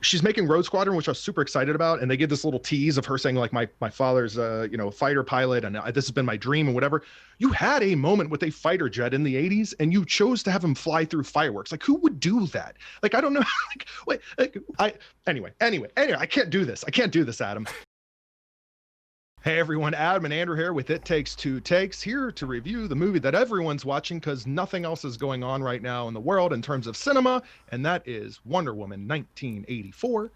she's making Road Squadron, which I was super excited about. And they give this little tease of her saying like, my father's, fighter pilot, and this has been my dream and whatever. You had a moment with a fighter jet in the 80s, and you chose to have him fly through fireworks. Like, who would do that? Like, I don't know. Anyway, I can't do this. Adam. Hey everyone, Adam and Andrew here with It Takes Two Takes, here to review the movie that everyone's watching because nothing else is going on right now in the world in terms of cinema, and that is Wonder Woman 1984.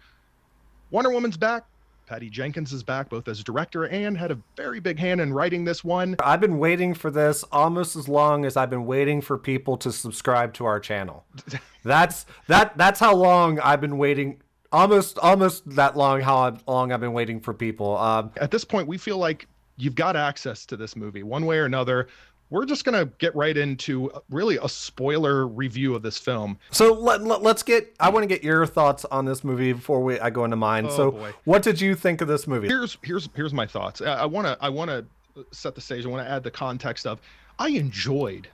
Wonder Woman's back. Patty Jenkins is back, both as director and had a very big hand in writing this one. I've been waiting for this almost as long as I've been waiting for people to subscribe to our channel. That's how long I've been waiting. Almost that long. How long I've been waiting for people. At this point, we feel like you've got access to this movie one way or another. We're just gonna get right into really a spoiler review of this film. So let's get. I want to get your thoughts on this movie before I go into mine. Boy. What did you think of this movie? Here's my thoughts. I wanna set the stage. I want to add the context of. I enjoyed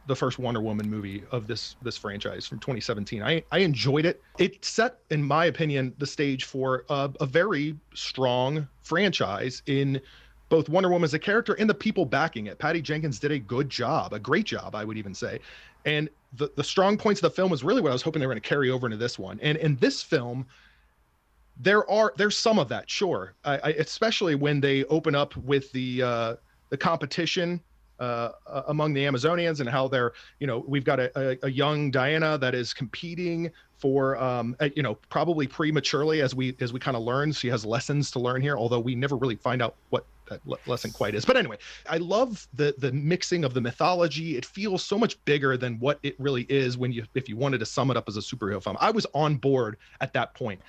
the first Wonder Woman movie of this franchise from 2017. I enjoyed it. It set, in my opinion, the stage for a very strong franchise in both Wonder Woman as a character and the people backing it. Patty Jenkins did a great job, I would even say. And the strong points of the film was really what I was hoping they were going to carry over into this one. And in this film, there's some of that, sure. Especially when they open up with the competition among the Amazonians and how they're, we've got a young Diana that is competing for, probably prematurely as we kind of learn. She has lessons to learn here, although we never really find out what that lesson quite is. But anyway, I love the mixing of the mythology. It feels so much bigger than what it really is if you wanted to sum it up as a superhero film. I was on board at that point.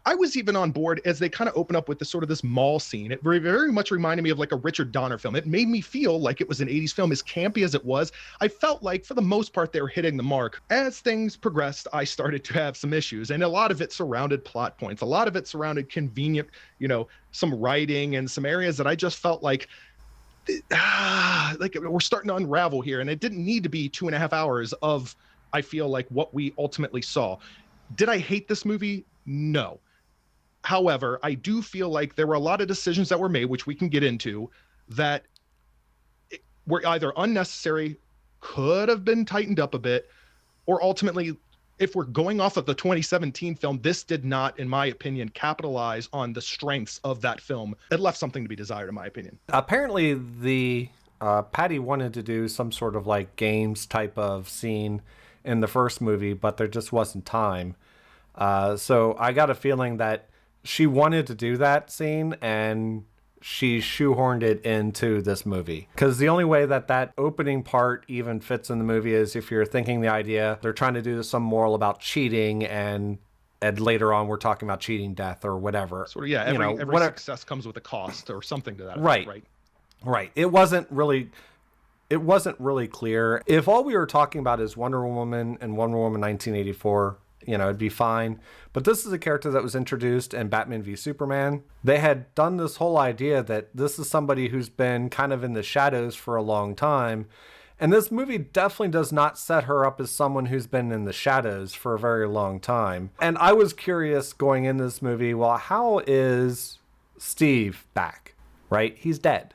I was even on board as they kind of open up with this mall scene. It very, very much reminded me of like a Richard Donner film. It made me feel like it was an 80s film, as campy as it was. I felt like for the most part, they were hitting the mark. As things progressed, I started to have some issues, and a lot of it surrounded plot points. A lot of it surrounded convenient, some writing and some areas that I just felt like we're starting to unravel here. And it didn't need to be 2.5 hours of, I feel like, what we ultimately saw. Did I hate this movie? No. However, I do feel like there were a lot of decisions that were made, which we can get into, that were either unnecessary, could have been tightened up a bit, or ultimately, if we're going off of the 2017 film, this did not, in my opinion, capitalize on the strengths of that film. It left something to be desired, in my opinion. Apparently, the Patty wanted to do some sort of like games type of scene in the first movie, but there just wasn't time. So I got a feeling that she wanted to do that scene and she shoehorned it into this movie. Because the only way that opening part even fits in the movie is if you're thinking the idea they're trying to do some moral about cheating, and later on we're talking about cheating death or whatever. Sort of, yeah. Every success comes with a cost or something to that effect, right. It wasn't really clear. If all we were talking about is Wonder Woman and Wonder Woman 1984, it'd be fine. But this is a character that was introduced in Batman v Superman. They had done this whole idea that this is somebody who's been kind of in the shadows for a long time. And this movie definitely does not set her up as someone who's been in the shadows for a very long time. And I was curious going into this movie, well, how is Steve back? Right? He's dead.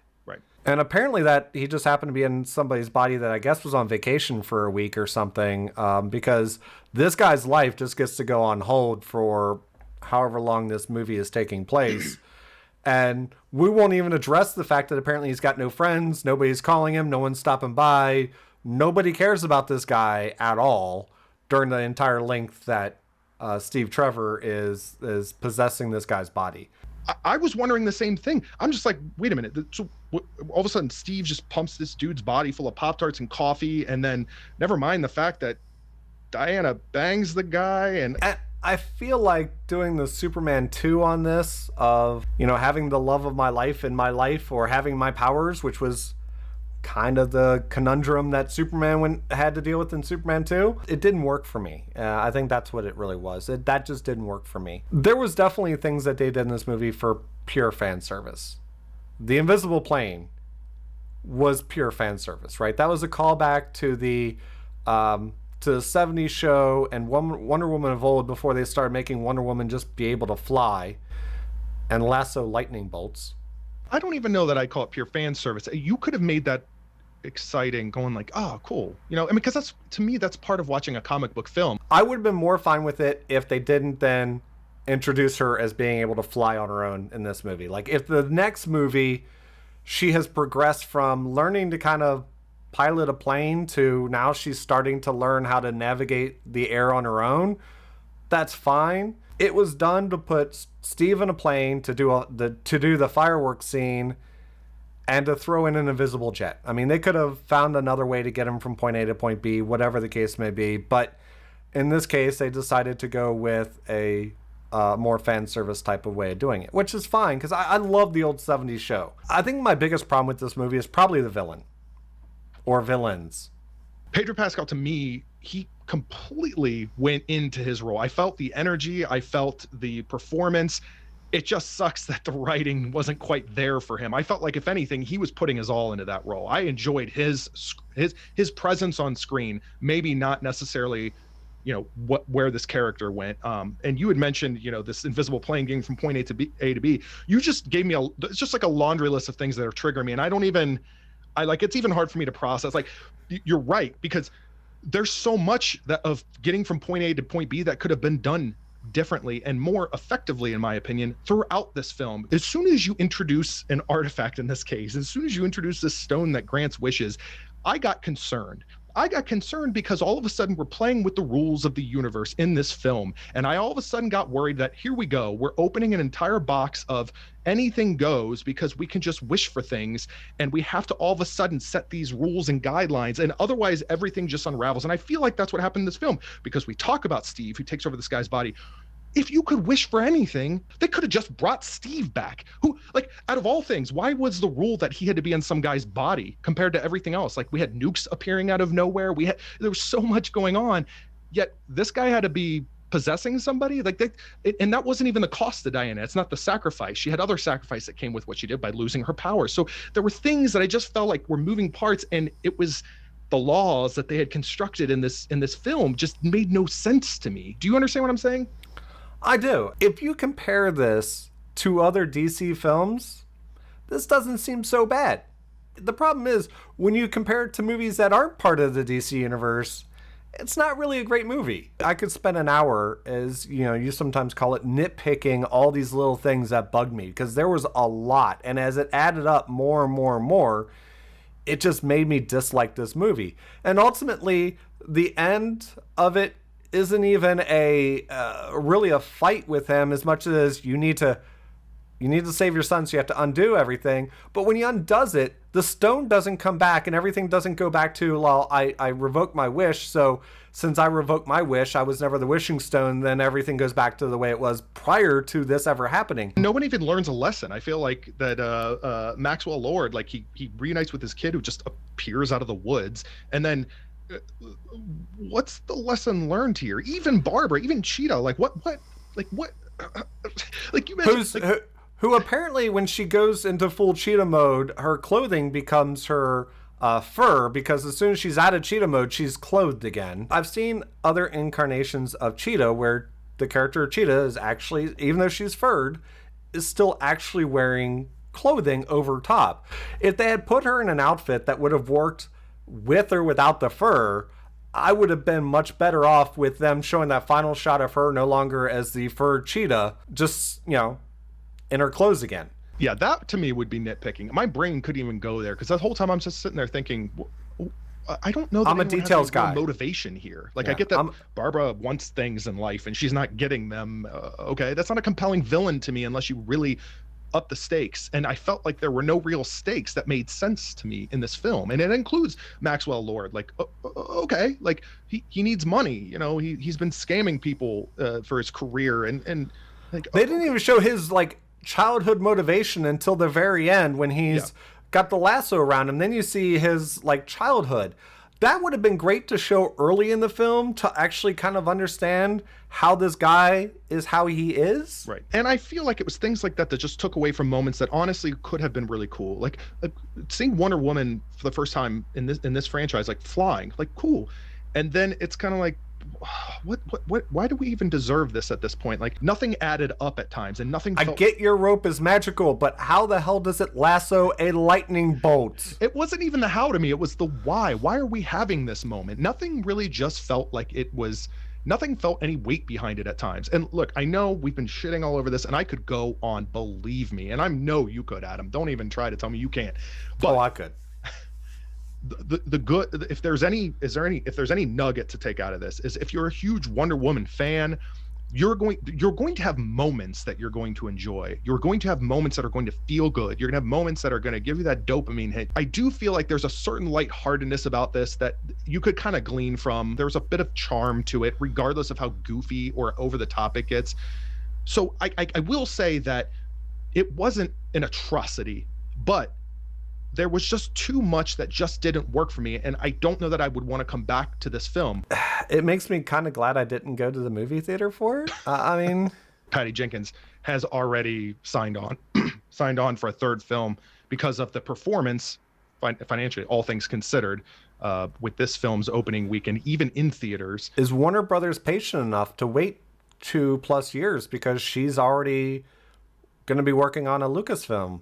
And apparently that he just happened to be in somebody's body that I guess was on vacation for a week or something, because this guy's life just gets to go on hold for however long this movie is taking place. And we won't even address the fact that apparently he's got no friends. Nobody's calling him. No one's stopping by. Nobody cares about this guy at all during the entire length that Steve Trevor is possessing this guy's body. I was wondering the same thing. I'm just like, wait a minute. So all of a sudden, Steve just pumps this dude's body full of Pop-Tarts and coffee, and then never mind the fact that Diana bangs the guy. And I feel like doing the Superman 2 on this of, having the love of my life in my life or having my powers, which was kind of the conundrum that Superman had to deal with in Superman 2. It didn't work for me. I think that's what it really was. That just didn't work for me. There was definitely things that they did in this movie for pure fan service. The invisible plane was pure fan service, right? That was a callback to the to the 70s show and Wonder Woman of old before they started making Wonder Woman just be able to fly and lasso lightning bolts. I don't even know that I call it pure fan service. You could have made that exciting, going like, oh, cool. You know, I mean, because that's, to me, that's part of watching a comic book film. I would have been more fine with it if they didn't then introduce her as being able to fly on her own in this movie. Like, if the next movie, she has progressed from learning to kind of pilot a plane to now she's starting to learn how to navigate the air on her own, that's fine. It was done to put Steve in a plane to do the fireworks scene and to throw in an invisible jet. I mean, they could have found another way to get him from point A to point B, whatever the case may be. But in this case, they decided to go with a more fan service type of way of doing it, which is fine because I love the old 70s show. I think my biggest problem with this movie is probably the villain or villains. Pedro Pascal, to me, he completely went into his role. I felt the energy. I felt the performance. It just sucks that the writing wasn't quite there for him. I felt like, if anything, he was putting his all into that role. I enjoyed his presence on screen, maybe not necessarily, you know, where this character went. And you had mentioned, you know, this invisible plane getting from point A to B. You just gave me it's just like a laundry list of things that are triggering me. And it's even hard for me to process. Like, you're right, because there's so much of getting from point A to point B that could have been done differently and more effectively, in my opinion, throughout this film. As soon as you introduce an artifact, in this case, as soon as you introduce this stone that grants wishes, I got concerned. Because all of a sudden we're playing with the rules of the universe in this film. And I all of a sudden got worried that here we go. We're opening an entire box of anything goes because we can just wish for things. And we have to all of a sudden set these rules and guidelines. And otherwise everything just unravels. And I feel like that's what happened in this film, because we talk about Steve, who takes over this guy's body. If you could wish for anything, they could have just brought Steve back. Who, like, out of all things, why was the rule that he had to be in some guy's body compared to everything else? Like, we had nukes appearing out of nowhere. There was so much going on, yet this guy had to be possessing somebody. And that wasn't even the cost to Diana. It's not the sacrifice. She had other sacrifice that came with what she did by losing her power. So there were things that I just felt like were moving parts, and it was the laws that they had constructed in this film just made no sense to me. Do you understand what I'm saying? I do. If you compare this to other DC films, this doesn't seem so bad. The problem is, when you compare it to movies that aren't part of the DC universe, it's not really a great movie. I could spend an hour, as you know, you sometimes call it, nitpicking all these little things that bugged me, because there was a lot. And as it added up more and more and more, it just made me dislike this movie. And ultimately, the end of it isn't even really a fight with him, as much as you need to save your son, so you have to undo everything. But when he undoes it, the stone doesn't come back and everything doesn't go back to, well, I revoked my wish, so since I revoked my wish, I was never the wishing stone, then everything goes back to the way it was prior to this ever happening. No one even learns a lesson. I feel like that Maxwell Lord, like, he reunites with his kid who just appears out of the woods, and then what's the lesson learned here? Even Barbara, even Cheetah, like what like you mentioned, who apparently, when she goes into full Cheetah mode, her clothing becomes her fur, because as soon as she's out of Cheetah mode, she's clothed again. I've seen other incarnations of Cheetah where the character of Cheetah is actually, even though she's furred, is still actually wearing clothing over top. If they had put her in an outfit that would have worked with or without the fur, I would have been much better off with them showing that final shot of her no longer as the furred cheetah, just, you know, in her clothes again. Yeah, that to me would be nitpicking. My brain couldn't even go there, because the whole time I'm just sitting there thinking, I don't know that I'm a details guy. Motivation here. Like, yeah, I get that Barbara wants things in life and she's not getting them. Okay, that's not a compelling villain to me unless you really up the stakes. And I felt like there were no real stakes that made sense to me in this film. And it includes Maxwell Lord. Like, okay, like he needs money. You know, he's been scamming people for his career. And like, they didn't even show his like childhood motivation until the very end, when he's got the lasso around him. Then you see his like childhood. That would have been great to show early in the film, to actually kind of understand how this guy is how he is. Right. And I feel like it was things like that that just took away from moments that honestly could have been really cool. Like seeing Wonder Woman for the first time in this franchise, like flying, like cool. And then it's kind of like, why do we even deserve this at this point? Like, nothing added up at times, and nothing I get your rope is magical, but how the hell does it lasso a lightning bolt? It wasn't even the how to me, it was the why. Why are we having this moment? Nothing really just felt like it was, nothing felt any weight behind it at times. And look, I know we've been shitting all over this, and I could go on, believe me, and I know you could, Adam. Don't even try to tell me you can't. But I could. The good, if there's any nugget to take out of this, is if you're a huge Wonder Woman fan, you're going to have moments that you're going to enjoy. You're going to have moments that are going to feel good. You're going to have moments that are going to give you that dopamine hit. I do feel like there's a certain lightheartedness about this that you could kind of glean from. There's a bit of charm to it, regardless of how goofy or over the top it gets. So I will say that it wasn't an atrocity, but there was just too much that just didn't work for me, and I don't know that I would want to come back to this film. It makes me kind of glad I didn't go to the movie theater for it. I mean, Patty Jenkins has already signed on for a third film because of the performance, financially, all things considered, with this film's opening weekend, even in theaters. Is Warner Brothers patient enough to wait 2+ years, because she's already going to be working on a Lucasfilm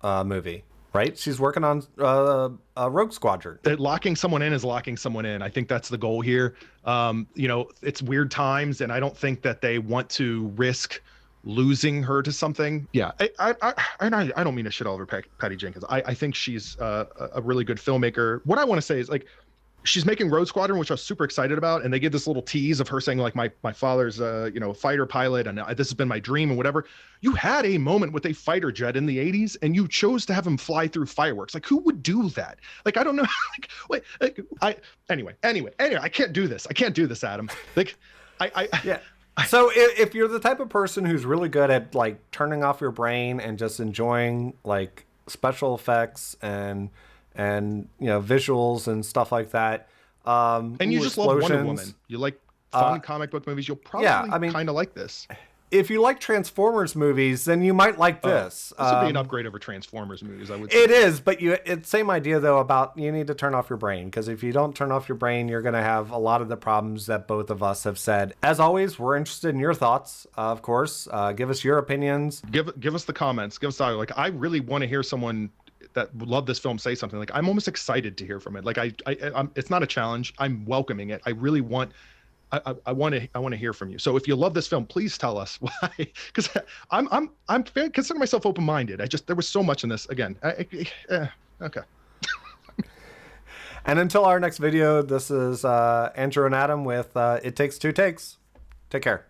movie? Right? She's working on Rogue Squadron. Locking someone in is locking someone in. I think that's the goal here. It's weird times, and I don't think that they want to risk losing her to something. Yeah, I don't mean to shit all over Patty Jenkins. I think she's a really good filmmaker. What I want to say is, like, she's making Rogue Squadron, which I was super excited about, and they give this little tease of her saying, like, my father's fighter pilot, and this has been my dream and whatever. You had a moment with a fighter jet in the 80s, and you chose to have him fly through fireworks. Like, who would do that? Like, I don't know. Anyway, I can't do this, Adam. Like, yeah. So if you're the type of person who's really good at, like, turning off your brain and just enjoying, like, special effects and visuals and stuff like that, and you just love Wonder Woman, you like fun comic book movies, you'll probably kind of like this. If you like Transformers movies, then you might like this. This would be an upgrade over Transformers movies, I would say. It is, but it's same idea though, about you need to turn off your brain, because if you don't turn off your brain, you're going to have a lot of the problems that both of us have said. As always, we're interested in your thoughts, of course. Give us your opinions. Give us the comments. Give us the, like, I really want to hear someone that would love this film say something. Like, I'm almost excited to hear from it. Like, I'm it's not a challenge. I'm welcoming it. I really want. I want to hear from you. So if you love this film, please tell us why. Because I'm considering myself open-minded. There was so much in this. Again, okay. And until our next video, this is Andrew and Adam with It Takes Two Takes. Take care.